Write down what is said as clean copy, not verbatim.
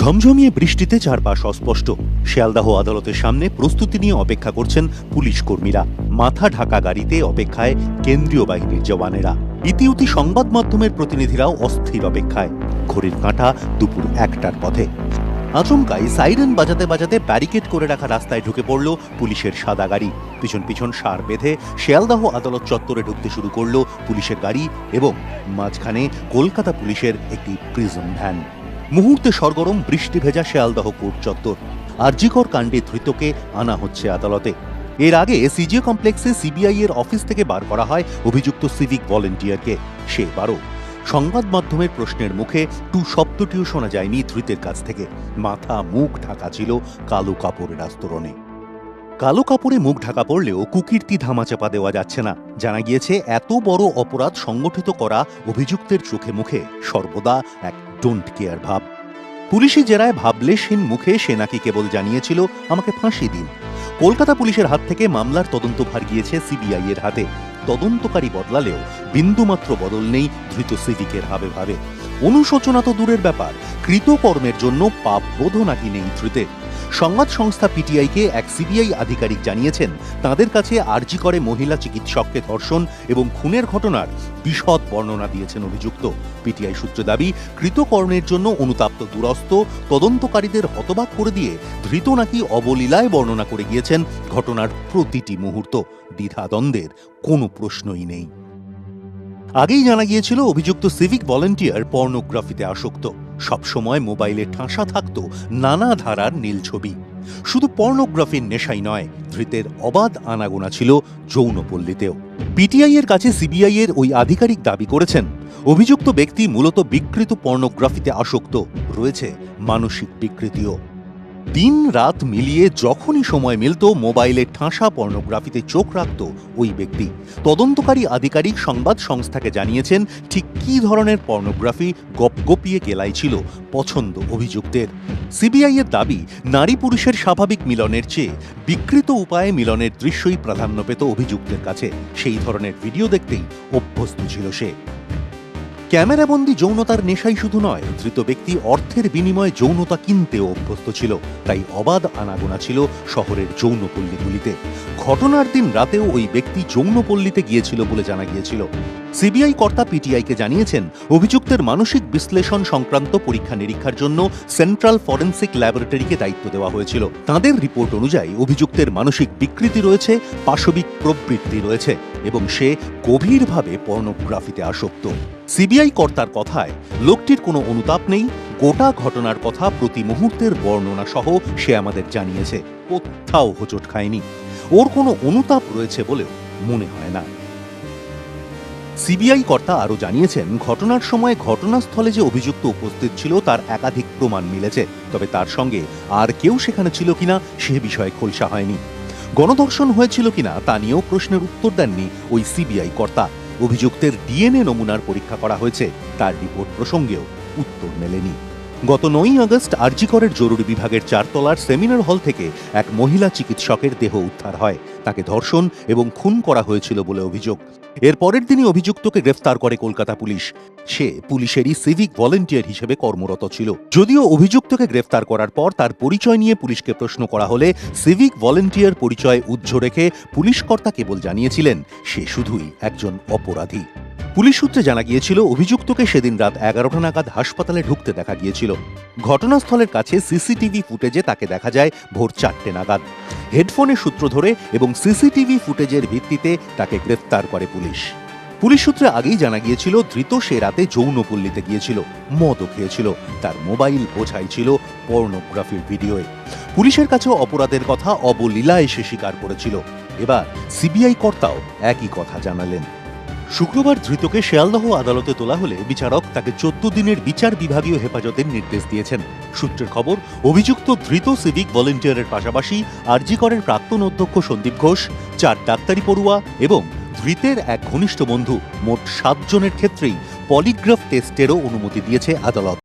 ঝমঝমিয়ে বৃষ্টিতে চারপাশ অস্পষ্ট। শিয়ালদাহ আদালতের সামনে প্রস্তুতি নিয়ে অপেক্ষা করছেন পুলিশ কর্মীরা। মাথা ঢাকা গাড়িতে অপেক্ষায় কেন্দ্রীয় বাহিনীর জওয়ানেরা। ইতিউতি সংবাদ মাধ্যমের প্রতিনিধিরাও অস্থির অপেক্ষায়। ঘড়ির কাঁটা দুপুর 1টার পথে। আচমকাই সাইরেন বাজাতে বাজাতে ব্যারিকেড করে রাখা রাস্তায় ঢুকে পড়ল পুলিশের সাদা গাড়ি। পিছন পিছন সার বেঁধে শিয়ালদাহ আদালত চত্বরে ঢুকতে শুরু করল পুলিশের গাড়ি এবং মাঝখানে কলকাতা পুলিশের একটি প্রিজন ভ্যান। মুহূর্তে সরগরম বৃষ্টি ভেজা শিয়ালদাহ কোর্ট চত্বর। আরজিকর কাণ্ডে ধৃতকে আনা হচ্ছে আদালতে। এর আগে সিজিএ কমপ্লেক্সে সিবিআই এর অফিস থেকে বার করা হয় অভিযুক্ত সিভিক ভলেন্টিয়ারকে। সেবারও সংবাদ মাধ্যমের প্রশ্নের মুখে টু শব্দটিও শোনা যায়নি ধৃতের কাছ থেকে। মাথা মুখ ঢাকা ছিল কালো কাপড়ের আস্তরণে। কালো কাপড়ে মুখ ঢাকা পড়লেও কুকীর্তি ধামাচাপা দেওয়া যাচ্ছে না। জানা গিয়েছে এত বড় অপরাধ সংগঠিত করা অভিযুক্তের চোখে মুখে সর্বদা এক ডোন্ট কেয়ার ভাব। পুলিশি জেরায় ভাবলেশহীন মুখে সে নাকি কেবল জানিয়েছিল, আমাকে ফাঁসি দিন। কলকাতা পুলিশের হাত থেকে মামলার তদন্তভার গিয়েছে সিবিআই এর হাতে। তদন্তকারী বদলালেও বিন্দুমাত্র বদল নেই ধৃত সিভিকের ভাবে ভাবে। অনুশোচনা তো দূরের ব্যাপার, কৃতকর্মের জন্য পাপবোধ নাকি নেই ধৃতের। সংবাদ সংস্থা পিটিআইকে এক সিবিআই আধিকারিক জানিয়েছেন, তাদের কাছে আরজি করে মহিলা চিকিৎসককে ধর্ষণ এবং খুনের ঘটনার বিশদ বর্ণনা দিয়েছেন অভিযুক্ত। পিটিআই সূত্রে দাবি, কৃতকর্মের জন্য অনুতাপ্ত দুরস্ত তদন্তকারীদের হতবাক করে দিয়ে ধৃত নাকি অবলীলায় বর্ণনা করে গিয়েছেন ঘটনার প্রতিটি মুহূর্ত। দ্বিধাদ্বন্দ্বের কোনো প্রশ্নই নেই। আগেই জানা গিয়েছিল অভিযুক্ত সিভিক ভলেন্টিয়ার পর্নোগ্রাফিতে আসক্ত। সবসময় মোবাইলে ঠাসা থাকত নানা ধারার নীল ছবি। শুধু পর্নোগ্রাফির নেশাই নয়, ধৃতের অবাধ আনাগোনা ছিল যৌনপল্লীতেও। পিটিআই এর কাছে সিবিআই এর ওই আধিকারিক দাবি করেছেন, অভিযুক্ত ব্যক্তি মূলত বিকৃত পর্নোগ্রাফিতে আসক্ত, রয়েছে মানসিক বিকৃতিও। দিন রাত মিলিয়ে যখনই সময় মিলত মোবাইলে ঠাসা পর্নোগ্রাফিতে চোখ রাখত ওই ব্যক্তি। তদন্তকারী আধিকারিক সংবাদ সংস্থাকে জানিয়েছেন ঠিক কী ধরনের পর্নোগ্রাফি গপগপিয়ে গেলাই ছিল পছন্দ অভিযুক্তের। সিবিআই এর দাবি, নারী পুরুষের স্বাভাবিক মিলনের চেয়ে বিকৃত উপায়ে মিলনের দৃশ্যই প্রাধান্য পেত অভিযুক্তের কাছে। সেই ধরনের ভিডিও দেখতেই অভ্যস্ত ছিল সে। ক্যামেরাবন্দি যৌনতার নেশাই শুধু নয়, ধৃত ব্যক্তি অর্থের বিনিময়ে যৌনতা কিনতেও অভ্যস্ত ছিল। তাই অবাধ আনাগোনা ছিল শহরের যৌনপল্লীগুলিতে। ঘটনার দিন রাতেও ওই ব্যক্তি যৌনপল্লীতে গিয়েছিল বলে জানা গিয়েছিল। সিবিআই কর্তা পিটিআইকে জানিয়েছেন, অভিযুক্তের মানসিক বিশ্লেষণ সংক্রান্ত পরীক্ষা নিরীক্ষার জন্য সেন্ট্রাল ফরেন্সিক ল্যাবরেটরিকে দায়িত্ব দেওয়া হয়েছিল। তাদের রিপোর্ট অনুযায়ী অভিযুক্তের মানসিক বিকৃতি রয়েছে, পাশবিক প্রবৃত্তি রয়েছে এবং সে গভীরভাবে পর্নোগ্রাফিতে আসক্ত। সিবিআই কর্তার কথায়, লোকটির কোনো অনুতাপ নেই, গোটা ঘটনার কথা প্রতি মুহূর্তের বর্ণনা সহ সে আমাদের জানিয়েছে। কোথাও হোঁচট খায়নি। ওর কোনো অনুতাপ রয়েছে বলেও মনে হয় না। সিবিআই কর্তা আরও জানিয়েছেন, ঘটনার সময় ঘটনাস্থলে যে অভিযুক্ত উপস্থিত ছিল তার একাধিক প্রমাণ মিলেছে। তবে তার সঙ্গে আর কেউ সেখানে ছিল কিনা সে বিষয়ে খোলসা হয়নি। গণধর্ষণ হয়েছিল কিনা তা নিয়েও প্রশ্নের উত্তর দেননি ওই সিবিআই কর্তা। অভিযুক্তের ডিএনএ নমুনার পরীক্ষা করা হয়েছে, তার রিপোর্ট প্রসঙ্গেও উত্তর মেলেনি। গত 9ই আগস্ট আরজিকরের জরুরি বিভাগের 4 তলার সেমিনার হল থেকে এক মহিলা চিকিৎসকের দেহ উদ্ধার হয়। তাকে ধর্ষণ এবং খুন করা হয়েছিল বলে অভিযোগ। এর পরের দিনই অভিযুক্তকে গ্রেফতার করে কলকাতা পুলিশ। সে পুলিশেরই সিভিক ভলেন্টিয়ার হিসেবে কর্মরত ছিল। যদিও অভিযুক্তকে গ্রেফতার করার পর তার পরিচয় নিয়ে পুলিশকে প্রশ্ন করা হলে সিভিক ভলেন্টিয়ার পরিচয় উজ্জ্ব রেখে পুলিশ কর্তা কেবল জানিয়েছিলেন, সে শুধুই একজন অপরাধী। পুলিশ সূত্রে জানা গিয়েছিল, অভিযুক্তকে সেদিন রাত 11টা নাগাদ হাসপাতালে ঢুকতে দেখা গিয়েছিল। ঘটনাস্থলের কাছে সিসিটিভি ফুটেজে তাকে দেখা যায় ভোর 4টে নাগাদ। হেডফোনের সূত্র ধরে এবং সিসিটিভি ফুটেজের ভিত্তিতে তাকে গ্রেফতার করে পুলিশ। পুলিশ সূত্রে আগেই জানা গিয়েছিল, ধৃত সে রাতে যৌনপল্লীতে গিয়েছিল, মদও খেয়েছিল। তার মোবাইল বোঝাই ছিল পর্নোগ্রাফির ভিডিওয়ে। পুলিশের কাছেও অপরাধের কথা অবলীলায় সে স্বীকার করেছিল। এবার সিবিআই কর্তাও একই কথা জানালেন। শুক্রবার ধৃতকে শিয়ালদহ আদালতে তোলা হলে বিচারক তাকে 14 দিনের বিচার বিভাগীয় হেফাজতের নির্দেশ দিয়েছেন। সূত্রের খবর, অভিযুক্ত ধৃত সিভিক ভলেন্টিয়ারের পাশাপাশি আরজিকরের প্রাক্তন অধ্যক্ষ সন্দীপ ঘোষ, 4 ডাক্তারি পড়ুয়া এবং ধৃতের এক ঘনিষ্ঠ বন্ধু, মোট 7 জনের ক্ষেত্রেই পলিগ্রাফ টেস্টেরও অনুমতি দিয়েছে আদালত।